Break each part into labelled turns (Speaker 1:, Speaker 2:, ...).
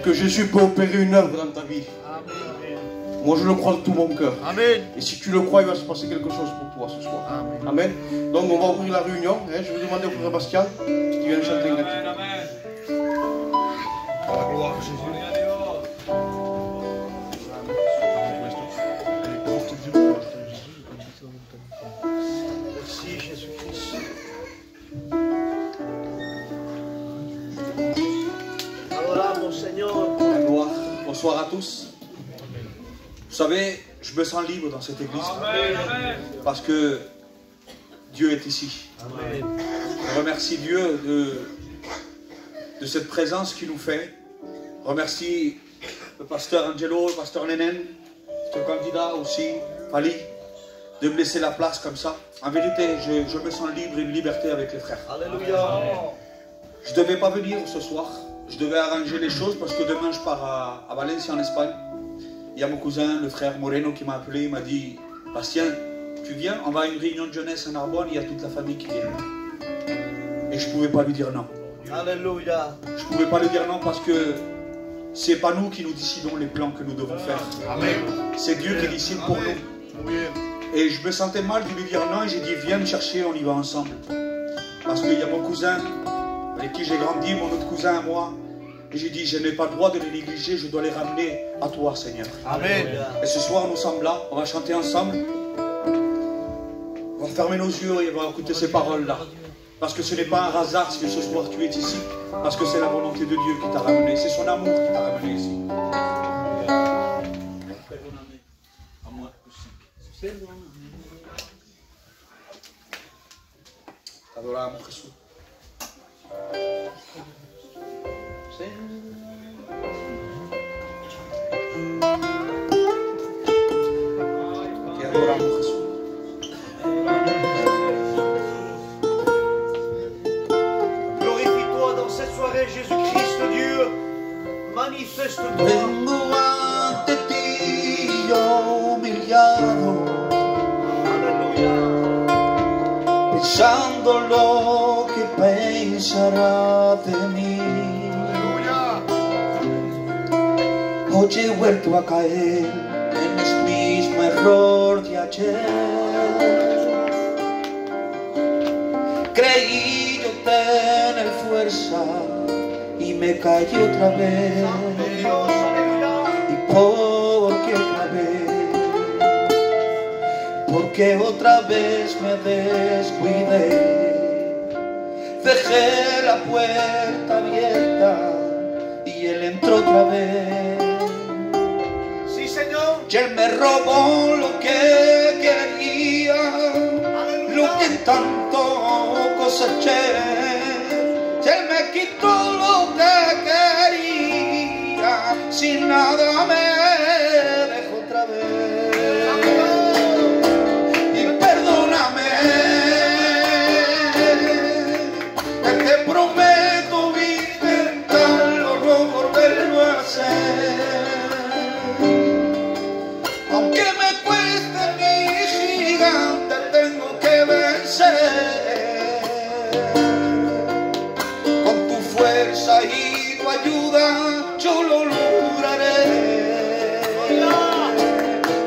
Speaker 1: que Jésus peut opérer une œuvre dans ta vie. Moi, je le crois de tout mon cœur.
Speaker 2: Amen.
Speaker 1: Et si tu le crois, il va se passer quelque chose pour toi ce soir.
Speaker 2: Amen.
Speaker 1: Amen. Donc, on va ouvrir la réunion. Je vais demander au frère Bastien qui vient chanter une cantique.
Speaker 2: La gloire à Jésus. Merci Jésus-Christ. Adoramos, Seigneur.
Speaker 1: La gloire. Bonsoir à tous. Vous savez, je me sens libre dans cette église. Parce que Dieu est ici.
Speaker 2: Amen.
Speaker 1: Je remercie Dieu de cette présence qu'il nous fait. Je remercie le pasteur Angelo, le pasteur Nenen, le candidat aussi, Ali, de me laisser la place comme ça. En vérité, je me sens libre et une liberté avec les frères.
Speaker 2: Alléluia.
Speaker 1: Je ne devais pas venir ce soir. Je devais arranger les choses parce que demain je pars à Valencia en Espagne. Il y a mon cousin, le frère Moreno, qui m'a appelé. Il m'a dit, Bastien, tu viens? On va à une réunion de jeunesse en Narbonne. Il y a toute la famille qui vient. Et je ne pouvais pas lui dire non.
Speaker 2: Alléluia.
Speaker 1: Je ne pouvais pas lui dire non parce que c'est pas nous qui nous décidons les plans que nous devons faire.
Speaker 2: Amen.
Speaker 1: C'est Dieu qui décide pour nous. Et je me sentais mal de lui dire non et j'ai dit viens me chercher, on y va ensemble. Parce qu'il y a mon cousin avec qui j'ai grandi, mon autre cousin à moi. Et j'ai dit je n'ai pas le droit de les négliger, je dois les ramener à toi Seigneur.
Speaker 2: Amen.
Speaker 1: Et ce soir nous sommes là, on va chanter ensemble. On va fermer nos yeux et on va écouter ces paroles là. Parce que ce n'est pas un hasard si ce soir tu es ici. Parce que c'est la volonté de Dieu qui t'a ramené. C'est son amour qui t'a ramené ici. Adoramos Jesús. Te adoramos Jesús.
Speaker 2: Glorifie-toi dans cette soirée, Jésus-Christ, Dieu. Manifeste-toi.
Speaker 1: Vengo ante ti yo humillado,
Speaker 2: Alléluia.
Speaker 1: pensando lo que pensará de mí.
Speaker 2: Alléluia.
Speaker 1: Hoy he vuelto a caer en el mismo error de ayer. Creí yo tener fuerza y me caí otra vez.
Speaker 2: Dios, alléluia.
Speaker 1: ¿Y por qué otra vez? Porque otra vez me descuidé. Dejé la puerta abierta y él entró otra vez.
Speaker 2: Sí, Señor.
Speaker 1: Y él me robó lo que quería, lo que tanto coseché. Y él me quitó lo que quería, sin nada me dejó otra vez. Y perdóname, que te prometo intentarlo, no volverlo a hacer. Aunque me cueste mi gigante, tengo que vencer. Con tu fuerza y tu ayuda, yo lo lograré.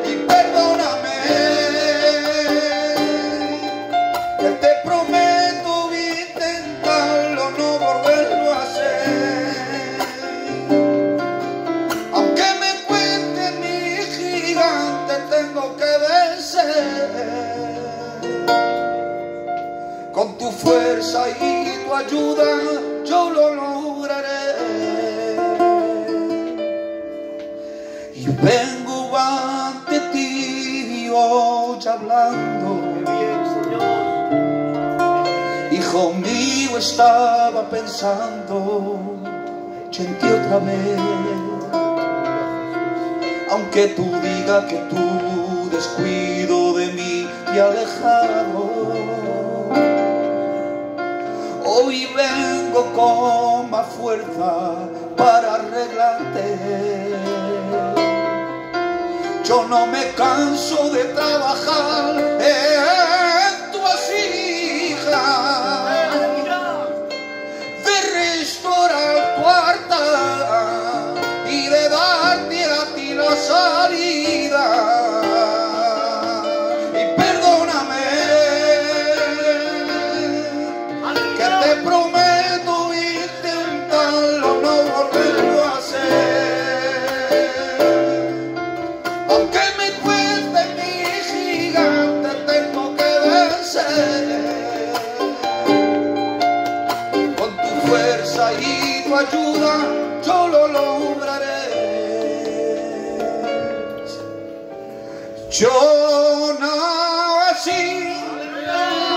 Speaker 1: Y perdóname, que te prometo intentarlo, no volverlo a hacer. Aunque me cueste mi gigante, tengo que vencer. Con tu fuerza y tu ayuda, yo lo lograré. Y vengo ante ti hoy hablando.
Speaker 2: Bien, Señor.
Speaker 1: Hijo mío, estaba pensando yo en ti otra vez. Aunque tú digas que tu descuido de mí te ha alejado, hoy vengo con más fuerza para arreglarte. Yo no me canso de trabajar en tu vasija, de restaurar tu altar, yo lo lograré. Yo nací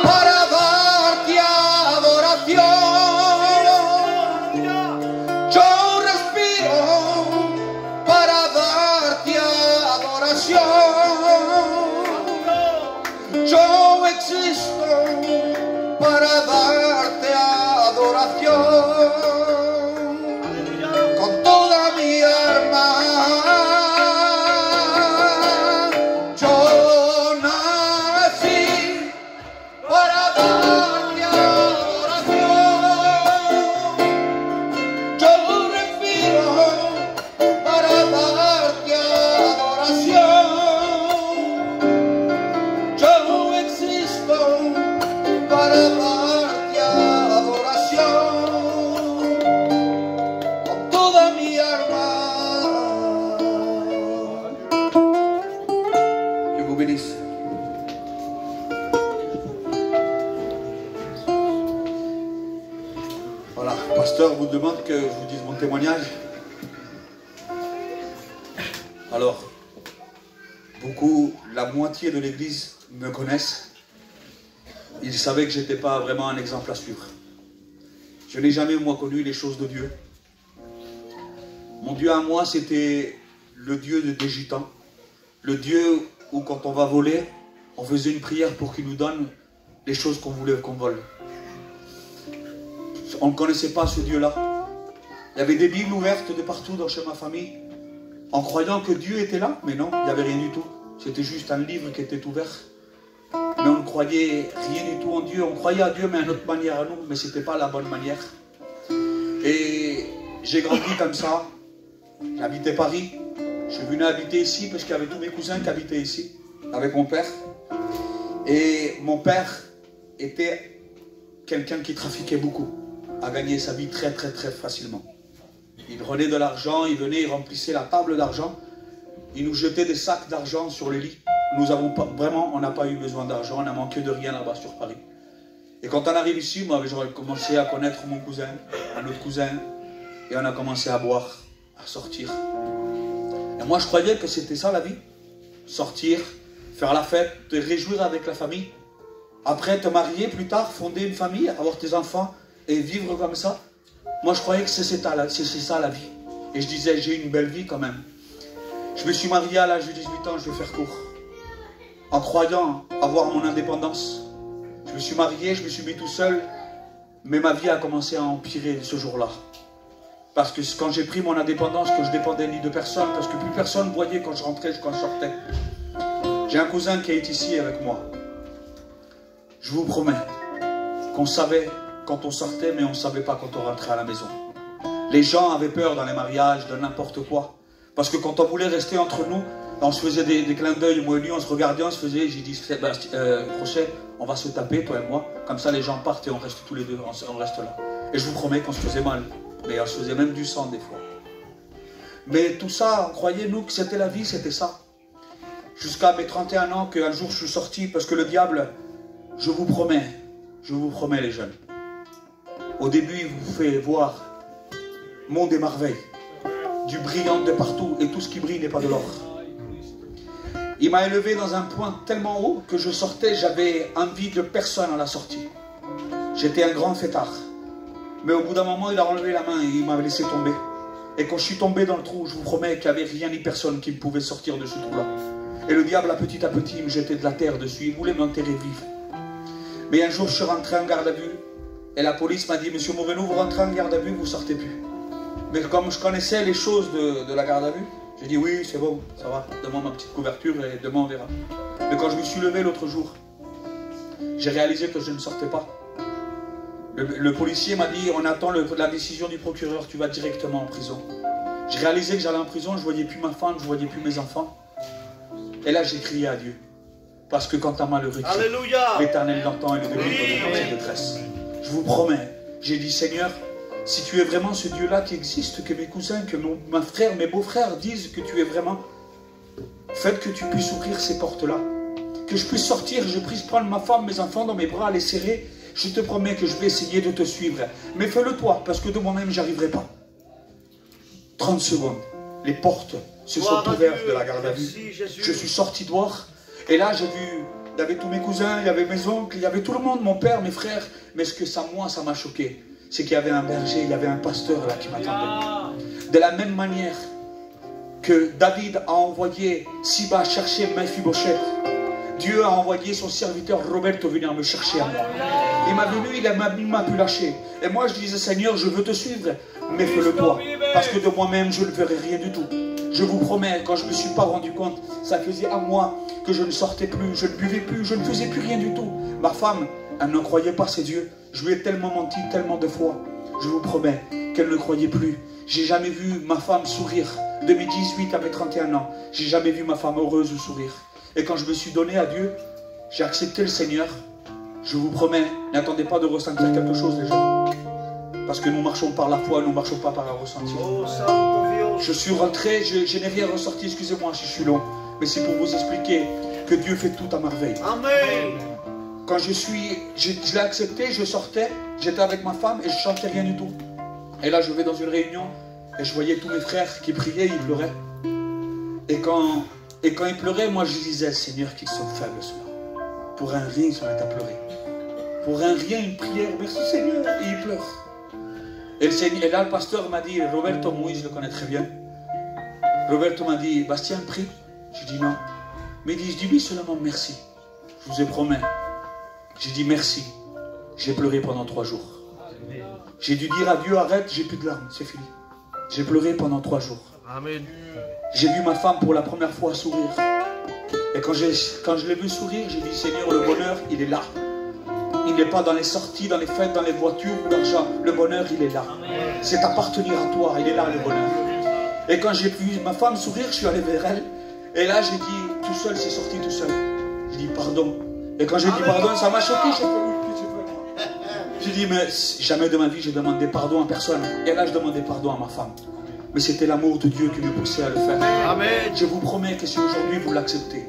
Speaker 1: para darte adoración. Yo respiro para darte adoración. Yo existo para darte adoración. Con toda mi alma. Yo nací para darte adoración. Yo respiro para darte adoración. Yo existo para darte adoración con toda mi alma. Que vous bénisse. Voilà, le pasteur vous demande que je vous dise mon témoignage. Alors, beaucoup, la moitié de l'église me connaissent. Ils savaient que je n'étais pas vraiment un exemple à suivre. Je n'ai jamais, moi, connu les choses de Dieu. Mon Dieu à moi, c'était le Dieu des gitans. Le Dieu où, quand on va voler, on faisait une prière pour qu'il nous donne les choses qu'on voulait qu'on vole. On ne connaissait pas ce Dieu-là. Il y avait des Bibles ouvertes de partout chez ma famille, en croyant que Dieu était là, mais non, il n'y avait rien du tout. C'était juste un livre qui était ouvert. Mais on ne croyait rien du tout en Dieu. On croyait à Dieu, mais à notre manière à nous. Mais ce n'était pas la bonne manière. Et j'ai grandi comme ça. J'habitais Paris. Je suis venu habiter ici parce qu'il y avait tous mes cousins qui habitaient ici, avec mon père. Et mon père était quelqu'un qui trafiquait beaucoup, a gagné sa vie très facilement. Il prenait de l'argent, il venait, il remplissait la table d'argent. Il nous jetait des sacs d'argent sur le lit. Nous avons pas, vraiment, on n'a pas eu besoin d'argent, on n'a manqué de rien là-bas sur Paris. Et quand on arrive ici, moi j'aurais commencé à connaître mon cousin, un autre cousin, et on a commencé à boire, à sortir. Et moi je croyais que c'était ça la vie, sortir, faire la fête, te réjouir avec la famille, après te marier plus tard, fonder une famille, avoir tes enfants et vivre comme ça. Moi je croyais que c'est ça la vie. Et je disais, j'ai une belle vie quand même. Je me suis marié à l'âge de 18 ans, je vais faire court, en croyant avoir mon indépendance. Je me suis marié, je me suis mis tout seul, mais ma vie a commencé à empirer ce jour-là. Parce que quand j'ai pris mon indépendance, que je dépendais ni de personne, parce que plus personne voyait quand je rentrais, quand je sortais. J'ai un cousin qui est ici avec moi. Je vous promets qu'on savait quand on sortait, mais on ne savait pas quand on rentrait à la maison. Les gens avaient peur dans les mariages, de n'importe quoi. Parce que quand on voulait rester entre nous, on se faisait des clins d'œil, moi et lui, on se regardait, on se faisait, j'ai dit, Crochet, on va se taper, toi et moi, comme ça les gens partent et on reste tous les deux, on reste là. Et je vous promets qu'on se faisait mal, mais on se faisait même du sang des fois. Mais tout ça, on croyait, nous, que c'était la vie, c'était ça. Jusqu'à mes 31 ans, qu'un jour je suis sorti, parce que le diable, je vous promets les jeunes, au début il vous fait voir monde et merveille, du brillant de partout, et tout ce qui brille n'est pas de l'or. Il m'a élevé dans un point tellement haut que je sortais, j'avais envie de personne à la sortie. J'étais un grand fêtard. Mais au bout d'un moment, il a enlevé la main et il m'a laissé tomber. Et quand je suis tombé dans le trou, je vous promets qu'il n'y avait rien ni personne qui me pouvait sortir de ce trou-là. Et le diable, à petit, il me jetait de la terre dessus, il voulait m'enterrer vif. Mais un jour, je suis rentré en garde à vue, et la police m'a dit, Monsieur Moreno, vous rentrez en garde à vue, vous sortez plus. Mais comme je connaissais les choses de la garde à vue, j'ai dit oui, c'est bon, ça va, donne-moi ma petite couverture et demain on verra. Mais quand je me suis levé l'autre jour, j'ai réalisé que je ne sortais pas. Le policier m'a dit, on attend la décision du procureur, tu vas directement en prison. J'ai réalisé que j'allais en prison, je ne voyais plus ma femme, je ne voyais plus mes enfants. Et là j'ai crié à Dieu. Parce que quand un malheureux crie, l'Éternel l'entend et le délivre de toute détresse. Je vous promets, j'ai dit Seigneur, si tu es vraiment ce Dieu-là qui existe, que mes cousins, que mes frères, mes beaux-frères disent que tu es vraiment, faites que tu puisses ouvrir ces portes-là. Que je puisse sortir, je puisse prendre ma femme, mes enfants dans mes bras, les serrer. Je te promets que je vais essayer de te suivre. Mais fais-le toi, parce que de moi-même, j'n'y arriverai pas. 30 secondes, les portes se sont ouvertes de la garde à vue. Je suis sorti dehors et là j'ai vu, il y avait tous mes cousins, il y avait mes oncles, il y avait tout le monde, mon père, mes frères. Mais ce que ça, moi, ça m'a choqué, c'est qu'il y avait un berger, il y avait un pasteur là qui m'attendait. De la même manière que David a envoyé Siba chercher Mephibosheth, Dieu a envoyé son serviteur Roberto venir me chercher à moi. Il m'a venu, il m'a pu lâcher. Et moi je disais, Seigneur, je veux te suivre, mais fais-le toi. Parce que de moi-même, je ne verrai rien du tout. Je vous promets, quand je ne me suis pas rendu compte, ça faisait un mois que je ne sortais plus, je ne buvais plus, je ne faisais plus rien du tout. Ma femme, elle ne croyait pas ses dieux. Je lui ai tellement menti, tellement de fois. Je vous promets qu'elle ne croyait plus. J'ai jamais vu ma femme sourire. De mes 18 à mes 31 ans, j'ai jamais vu ma femme heureuse ou sourire. Et quand je me suis donné à Dieu, j'ai accepté le Seigneur. Je vous promets, n'attendez pas de ressentir quelque chose, les gens. Parce que nous marchons par la foi, nous ne marchons pas par un ressenti. Je suis rentré, je n'ai rien ressorti, excusez-moi si je suis long. Mais c'est pour vous expliquer que Dieu fait tout à merveille.
Speaker 2: Amen.
Speaker 1: Quand je l'ai accepté, je sortais, j'étais avec ma femme et je ne chantais rien du tout. Et là, je vais dans une réunion et je voyais tous mes frères qui priaient, ils pleuraient. Et quand ils pleuraient, moi je disais, Seigneur, qu'ils sont faibles ceux-là. Pour un rien, ils sont à pleurer. Pour un rien, une prière, merci Seigneur, et ils pleurent. Et là, le pasteur m'a dit, Roberto Moïse, je le connais très bien. Roberto m'a dit, Bastien, prie. Je dis non. Mais il dit, je dis lui seulement merci. Je vous ai promis. J'ai dit merci. J'ai pleuré pendant 3 jours. J'ai dû dire à Dieu, arrête, j'ai plus de larmes, c'est fini. J'ai pleuré pendant 3 jours.
Speaker 2: Amen.
Speaker 1: J'ai vu ma femme pour la première fois sourire. Et quand je l'ai vu sourire, j'ai dit, Seigneur, le bonheur, il est là. Il n'est pas dans les sorties, dans les fêtes, dans les voitures ou l'argent. Le bonheur, il est là. C'est appartenir à toi, il est là le bonheur. Et quand j'ai vu ma femme sourire, je suis allé vers elle. Et là, j'ai dit, tout seul, c'est sorti tout seul. J'ai dit, pardon. Et quand j'ai dit pardon, ça m'a choqué. J'ai dit, mais jamais de ma vie, j'ai demandé pardon à personne. Et là, je demandais pardon à ma femme. Mais c'était l'amour de Dieu qui me poussait à le faire.
Speaker 2: Amen.
Speaker 1: Je vous promets que si aujourd'hui vous l'acceptez,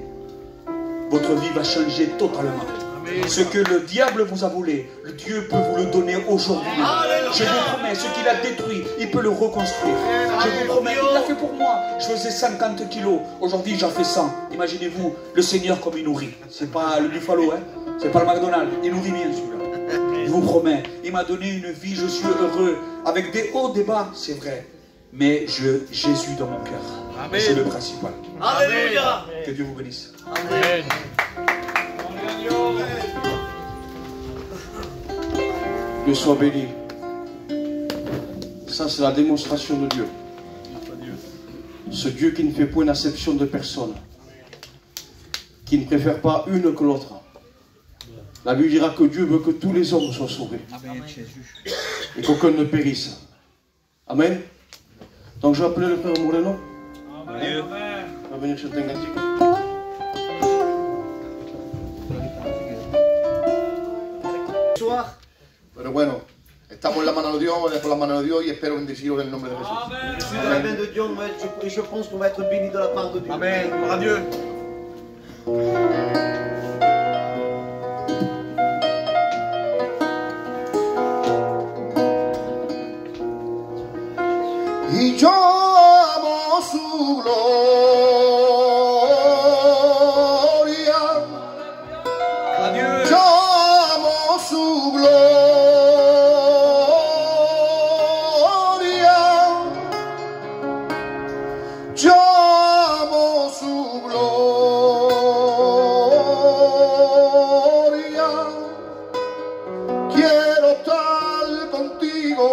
Speaker 1: votre vie va changer totalement.
Speaker 2: Amen.
Speaker 1: Ce que le diable vous a volé, le Dieu peut vous le donner aujourd'hui. Je vous promets, ce qu'il a détruit, il peut le reconstruire. Je vous promets, il l'a fait pour moi. Je faisais 50 kilos, aujourd'hui j'en fais 100. Imaginez-vous, le Seigneur comme il nourrit. C'est pas le Buffalo, hein? C'est pas le McDonald's, il nourrit bien celui-là. Je vous promets, il m'a donné une vie, je suis heureux. Avec des hauts, des bas, c'est vrai. Mais Jésus dans mon cœur. C'est le principal.
Speaker 2: Alléluia.
Speaker 1: Que Dieu vous bénisse.
Speaker 2: Amen.
Speaker 3: Dieu soit béni. Ça, c'est la démonstration de Dieu. Ce Dieu qui ne fait point d'acception de personne. Qui ne préfère pas une que l'autre. La Bible dira que Dieu veut que tous les hommes soient sauvés. Et qu'aucun ne périsse. Amen. Donc je vais appeler le frère Moreno.
Speaker 2: Amen.
Speaker 3: Il va venir chanter un cantique.
Speaker 4: Pero bueno, estamos en la mano de Dios, me dejo la mano de Dios y espero bendeciros en el nombre de Jesús.
Speaker 2: Je suis dans la main de Dieu et je pense qu'on va être béni de la part de Dieu. Amen. Gloire à Dieu.
Speaker 4: Y yo amo su gloria.
Speaker 2: Adieu.
Speaker 4: Yo amo su gloria. Yo amo su gloria. Quiero estar contigo.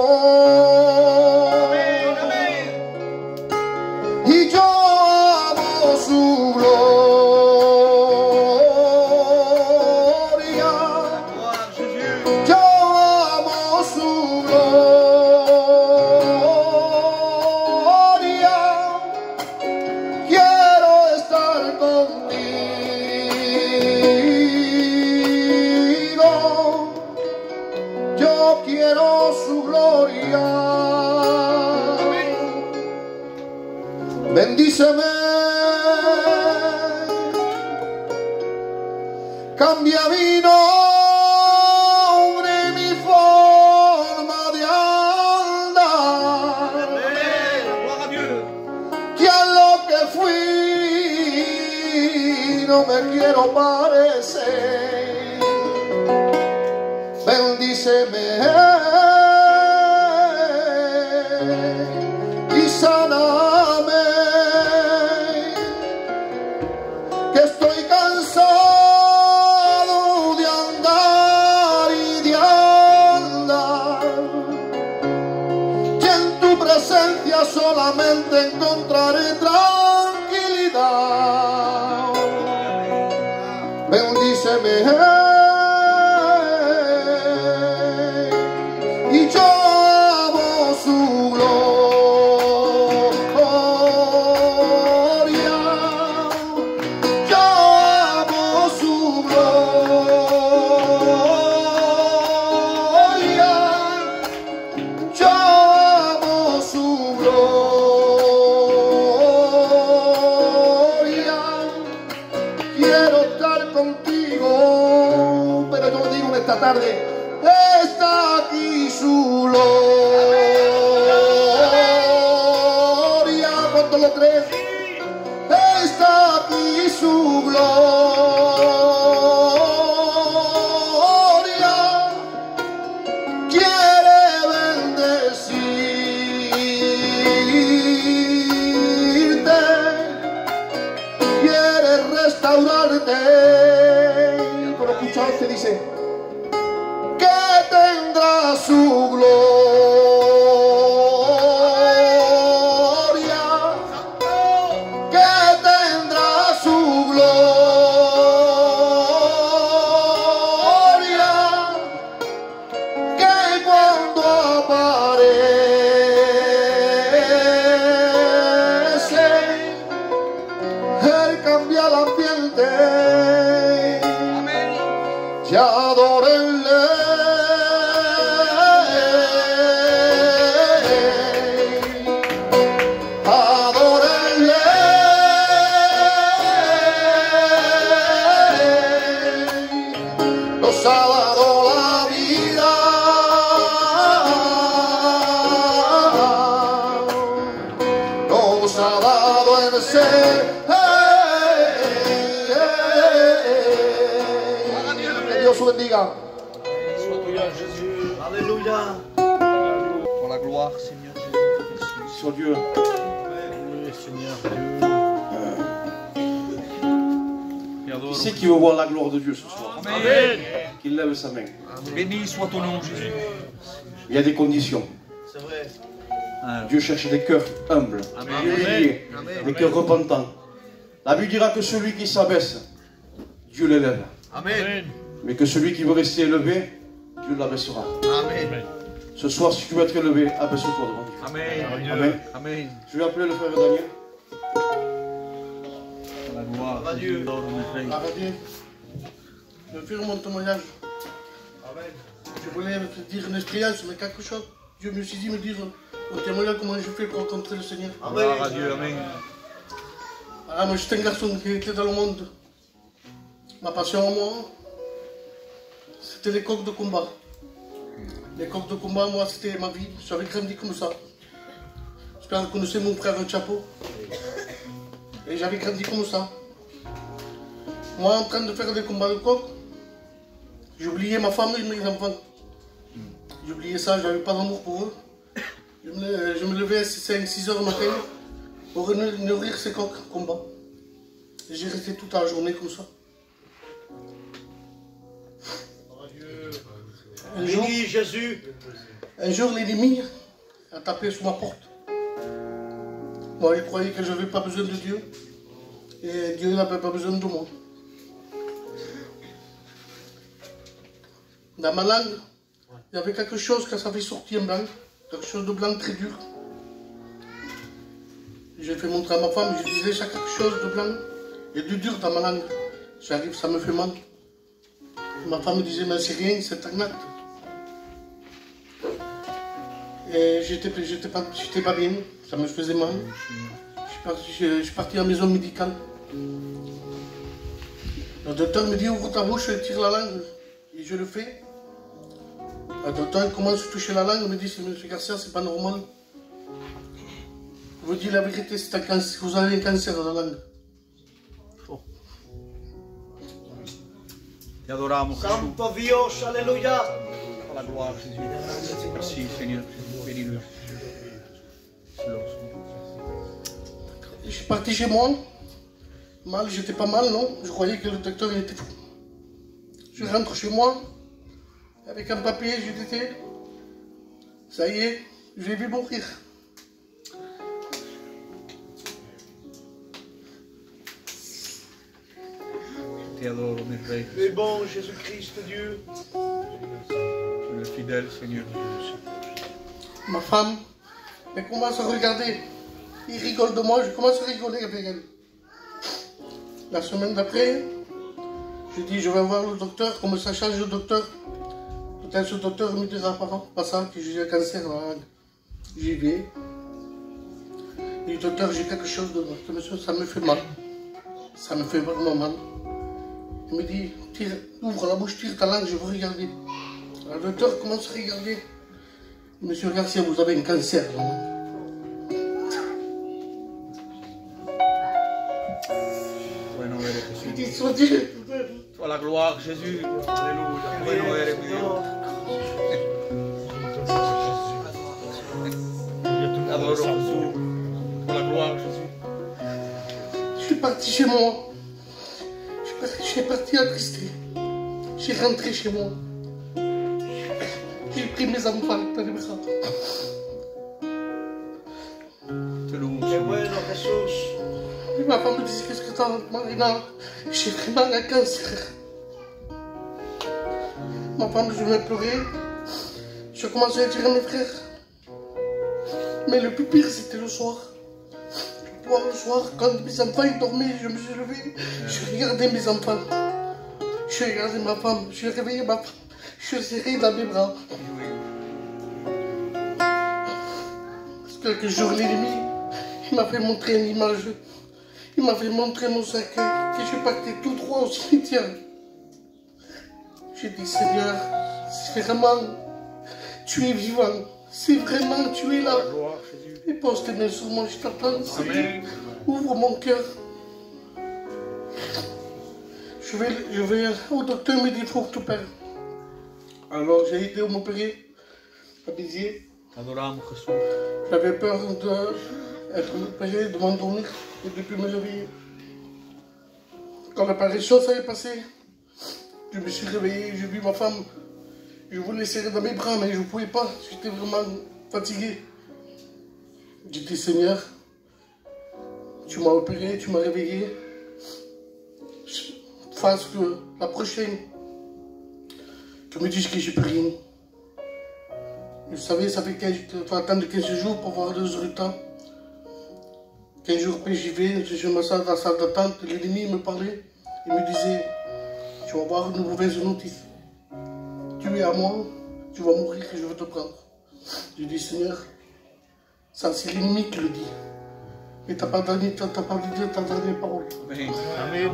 Speaker 4: Y yo amo su gloria. Yo amo su gloria. Quiero estar contigo. Yo quiero su gloria. Bendíceme, cambia mi nombre, mi forma de andar.
Speaker 2: Gloire à Dieu.
Speaker 4: fui, no me quiero parecer. Bendíceme y sáname, que estoy cansado de andar y de andar, y en tu presencia solamente encontraré tranquilidad. Bendíceme y yo amo su gloria, yo amo su gloria, yo amo su gloria. Quiero estar contigo, pero yo digo en esta tarde, está aquí su gloria. ¿Cuánto lo crees? Está aquí su gloria. Quiere bendecirte, quiere restaurarte. Pero escucha, este dice que tendrá su gloria, que tendrá su gloria, que cuando aparece, Él cambia el ambiente. Y adórenle, adórenle, nos ha dado la vida, nos ha dado el ser. Que Dios os bendiga.
Speaker 2: Alléluia.
Speaker 1: Pour la gloire, Seigneur Jésus.
Speaker 3: Sur Dieu.
Speaker 2: Alléluia, Seigneur
Speaker 3: Qui c'est qui veut voir la gloire de Dieu ce soir?
Speaker 1: Amen.
Speaker 3: Qu'il lève sa main.
Speaker 1: Béni soit ton nom, Jésus.
Speaker 3: Il y a des conditions.
Speaker 2: C'est vrai.
Speaker 3: Dieu cherche des cœurs humbles, humiliés, des cœurs repentants. La Bible dira que celui qui s'abaisse, Dieu l'élève.
Speaker 2: Amen.
Speaker 3: Mais que celui qui veut rester élevé, Dieu l'abaissera.
Speaker 2: Amen.
Speaker 3: Ce soir, si tu veux être élevé, abaisse-toi devant Dieu.
Speaker 1: Amen.
Speaker 3: Amen.
Speaker 1: Amen.
Speaker 3: Je vais appeler le frère Daniel.
Speaker 1: La gloire.
Speaker 2: À Dieu.
Speaker 5: Arrêtez. Je vais faire mon témoignage. Je voulais dire une expérience, mais quelque chose. Dieu me dit, me dire au témoignage comment je fais pour rencontrer le Seigneur.
Speaker 1: Gloire à Dieu. Amen.
Speaker 5: Voilà, moi j'étais un garçon qui était dans le monde. Ma passion à moi, c'était les coqs de combat. Les coqs de combat, moi, c'était ma vie. J'avais grandi comme ça. J'espère que vous connaissez mon frère Chapeau. Et j'avais grandi comme ça. Moi, en train de faire des combats de coqs, j'oubliais ma femme et mes enfants. J'oubliais ça, j'avais pas d'amour pour eux. Je me levais à 5-6 heures du matin pour nourrir ces coqs en combat. Et j'ai resté toute la journée comme ça.
Speaker 2: Béni Jésus.
Speaker 5: Un jour, l'ennemi a tapé sur ma porte. Moi, il croyait que je n'avais pas besoin de Dieu. Et Dieu n'avait pas besoin de moi. Dans ma langue, il y avait quelque chose que ça avait sorti en blanc. Quelque chose de blanc très dur. J'ai fait montrer à ma femme, je disais, j'ai quelque chose de blanc et de dur dans ma langue. J'arrive, ça me fait mal. Ma femme me disait, mais c'est rien, c'est un acte. Et j'étais pas bien, ça me faisait mal. Je suis parti à la maison médicale. Le docteur me dit, ouvre ta bouche et tire la langue. Et je le fais. Le docteur commence à toucher la langue, il me dit, monsieur Garcia, c'est pas normal. vous dis la vérité, c'est un cancer. Vous avez un cancer dans la langue.
Speaker 1: Te adoramos, Jesús.
Speaker 2: Santo Dios, aleluya.
Speaker 1: Por la gloire, Jésus. Merci, Seigneur. Bénis-le.
Speaker 5: Je suis parti chez moi. Mal, j'étais pas mal, non? Je croyais que le docteur était fou. Je rentre chez moi. Avec un papier, j'ai dit, ça y est, je vais mourir.
Speaker 1: Te adoro, mes frères.
Speaker 2: Tu es bon, Jésus-Christ, Dieu.
Speaker 1: Tu es fidèle, Seigneur.
Speaker 5: Ma femme, elle commence à regarder. Il rigole de moi, je commence à rigoler avec elle. La semaine d'après, je dis, je vais voir le docteur, comme ça change le docteur. Peut-être ce docteur me dira pas ça, que j'ai un cancer dans la langue. J'y vais. Et le docteur, j'ai quelque chose de monsieur, ça me fait mal. Ça me fait vraiment mal. Il me dit, tire, ouvre la bouche, tire ta langue, je veux regarder. Alors, le docteur commence à regarder. Monsieur Garcia, vous avez un cancer.
Speaker 1: Bueno eres,
Speaker 5: Je
Speaker 1: Jesús.
Speaker 5: dis, soit Dieu.
Speaker 1: Toi la gloire, Jésus. Alléluia. Bueno eres, mi Dios. Te adoro, Jesús. Pour la gloire, Jésus.
Speaker 5: Je suis parti chez moi. Je suis parti attristé. Je suis rentré chez moi. J'ai pris mes enfants dans les bras.
Speaker 1: Te loue,
Speaker 2: Qué
Speaker 1: Seigneur.
Speaker 2: bueno, Jesús.
Speaker 5: Et ma femme me disait, qu'est-ce que t'as, Marina? J'ai vraiment un cancer. Ma femme, je vais pleurer. Je commençais à dire à mes frères. Mais le plus pire, c'était le soir. Le soir, quand mes enfants ils dormaient, je me suis levé. Je regardais mes enfants. Je regardais ma femme. Je réveillais ma femme. Je l'ai serrée dans mes bras. Parce que quelques jours, l'ennemi, il m'a fait montrer une image. Il m'a fait montrer mon cercueil. Et je partais tout droit au cimetière. J'ai dit, Seigneur, c'est vraiment, tu es vivant. C'est vraiment, tu es là.
Speaker 1: Gloire, Jésus.
Speaker 5: Et pose tes mains sur moi, je t'attends.
Speaker 1: Amen.
Speaker 5: Ouvre mon cœur. Je vais au docteur, il me dit, il faut que tu perds. Alors j'ai été m'opérer à Béziers.
Speaker 1: T'adoramos, Jesús.
Speaker 5: J'avais peur d'être opéré, de m'endormir et de ne plus me réveiller. Quand l'apparition s'est passée, je me suis réveillé, j'ai vu ma femme. Je voulais serrer dans mes bras, mais je ne pouvais pas. J'étais vraiment fatigué. J'ai dit, Seigneur, tu m'as opéré, tu m'as réveillé. Fasse que la prochaine, tu me dises que j'ai plus rien. Vous savez, ça fait 15, il faut attendre 15 jours pour voir le résultat. 15 jours après, j'y vais, je me sens dans la salle d'attente. L'ennemi me parlait, il me disait, tu vas avoir une mauvaise notice. Tu es à moi, tu vas mourir et je vais te prendre. Je dis, Seigneur, ça c'est l'ennemi qui le dit. Mais tu n'as pas dit ta dernière parole.
Speaker 1: Amen.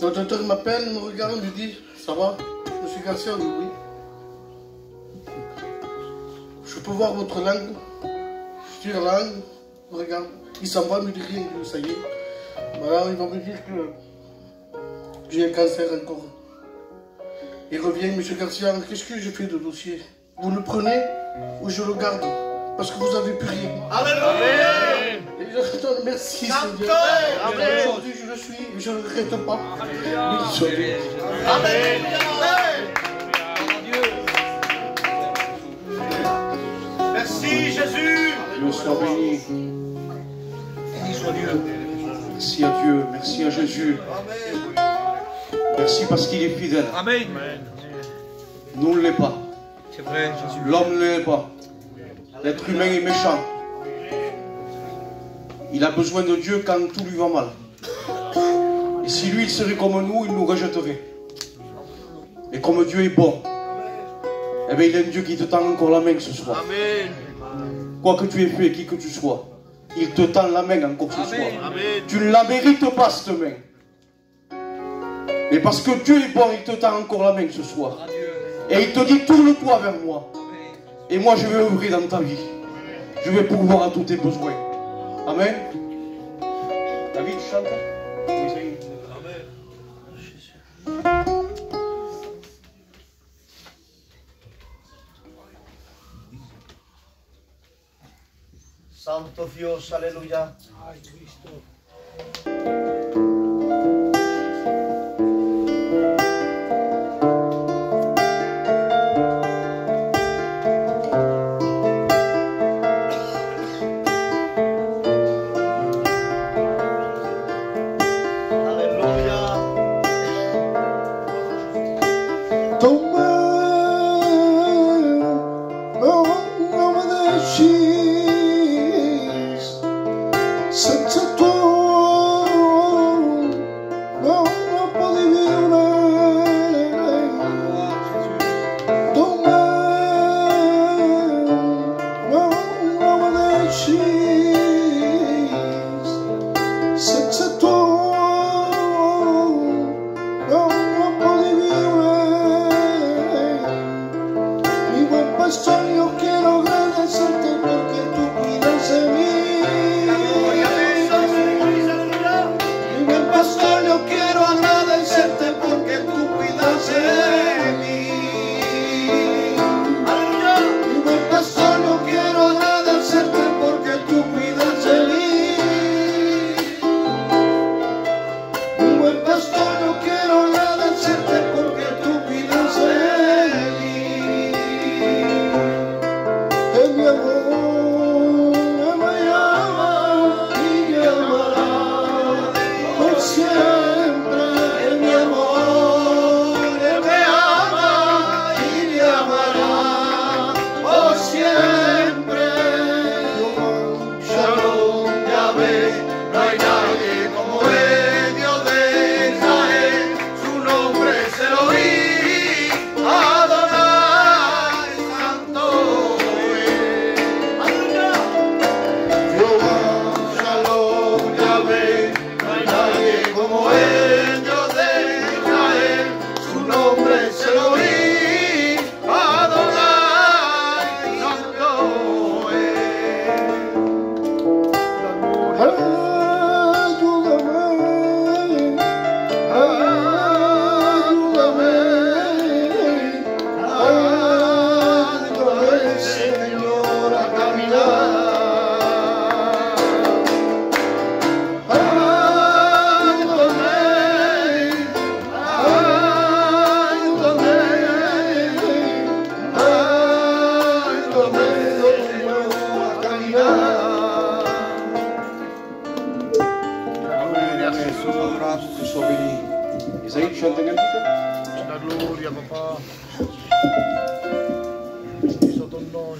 Speaker 5: Le docteur m'appelle, il me regarde, il me dit, ça va, monsieur Garcia? Il dit, oui. Je peux voir votre langue? Je tire la langue, il me regarde. Il s'en va, il me dit rien, il dit, ça y est. Voilà, il va me dire que j'ai un cancer encore. Il revient, monsieur Garcia, qu'est-ce que je fais de dossier? Vous le prenez ou je le garde? Parce que vous n'avez plus rien.
Speaker 2: Alléluia.
Speaker 5: Et je donne merci, Seigneur.
Speaker 2: Amen.
Speaker 5: Aujourd'hui, je le suis et je ne regrette pas.
Speaker 2: Merci, Jésus.
Speaker 3: Dieu soit béni.
Speaker 1: Béni soit Dieu.
Speaker 3: Merci à Dieu, merci à Jésus.
Speaker 2: Amen.
Speaker 3: Merci parce qu'il est fidèle.
Speaker 1: Amen.
Speaker 3: Nous ne l'est pas.
Speaker 1: C'est vrai, Jésus.
Speaker 3: L'homme ne l'est pas. L'être humain est méchant. Il a besoin de Dieu quand tout lui va mal. Et si lui, il serait comme nous, il nous rejetterait. Et comme Dieu est bon, eh bien, il est un Dieu qui te tend encore la main ce soir.
Speaker 2: Amen.
Speaker 3: Quoi que tu aies fait, qui que tu sois, il te tend la main encore ce soir.
Speaker 2: Amen.
Speaker 3: Tu ne la mérites pas, cette main. Mais parce que Dieu est bon, il te tend encore la main ce soir. Et il te dit, tourne-toi vers moi. Et moi, je vais œuvrer dans ta vie. Je vais pourvoir à tous tes besoins. Amen. David chante. Oui, amen.
Speaker 2: Santo Dios, aleluya.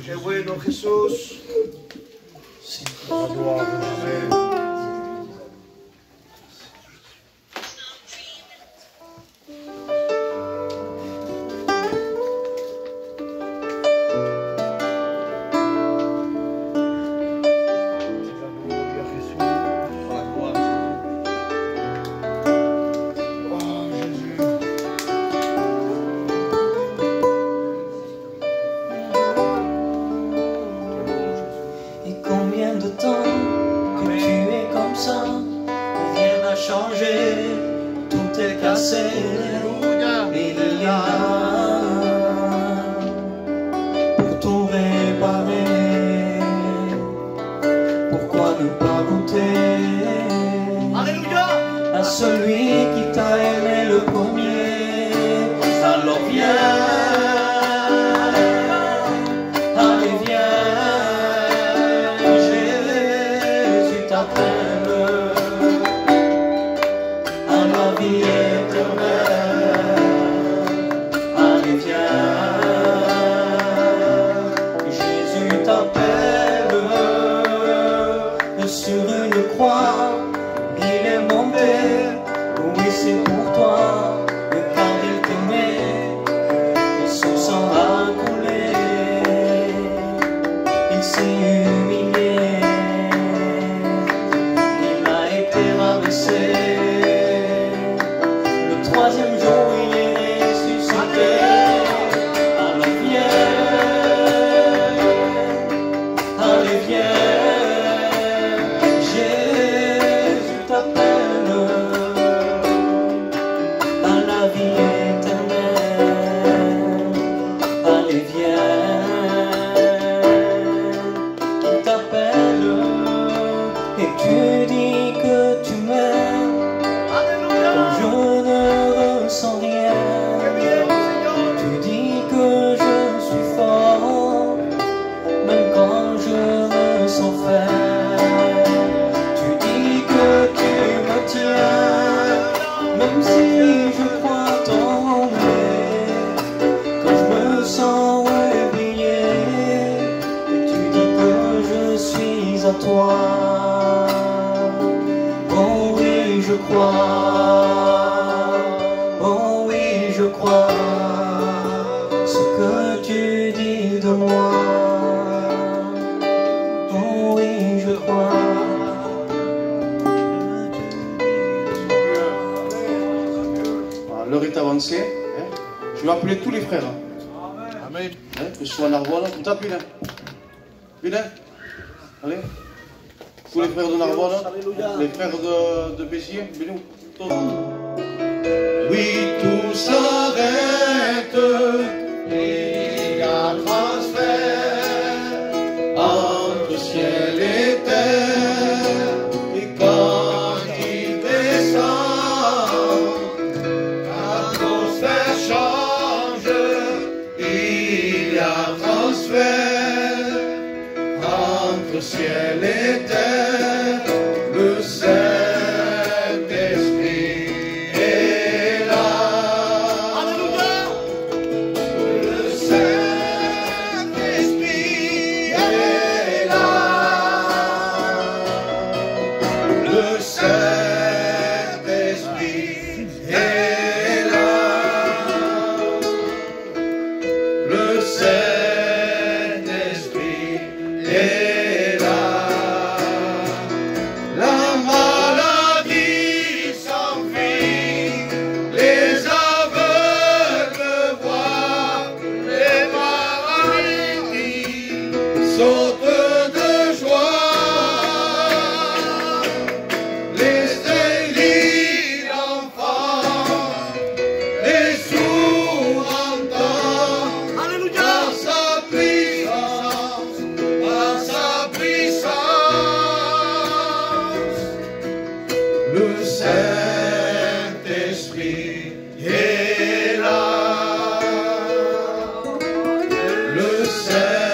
Speaker 2: Qué bueno, Jesús.
Speaker 6: toi. Oh oui, je crois. Oh oui, je crois. Ce que tu dis de moi. Oh oui, je crois.
Speaker 3: L'heure est avancée. Hein. Je vais appeler tous les frères.
Speaker 5: Amen.
Speaker 3: Hein, que ce soit à Narbonne, tout à fait. Viens. Allez. Tous les frères de Narbonne, les frères de Béziers, venez-nous.
Speaker 4: Oui, tout s'arrête et il y a transfert entre ciel et terre. Et quand il descend, l'atmosphère change. Il y a transfert entre ciel et terre. Le Saint-Esprit est là. Alléluia. Le Saint-Esprit est là. Le Saint-Esprit est là. Le Saint-Esprit est là. La maladie s'enfuit, les aveugles voient, les paralytiques sautent de joie, les stériles enfants, les sourds entendent. Alléluia. Par sa puissance, par sa puissance. Le Saint-Esprit est là. Le Saint-Esprit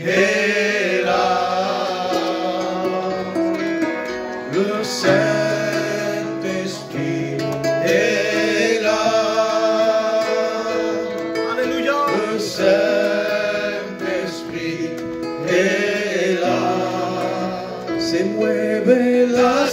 Speaker 4: est là. Le Saint-Esprit est là. Alléluia. Le Saint-Esprit est là. Se mueve la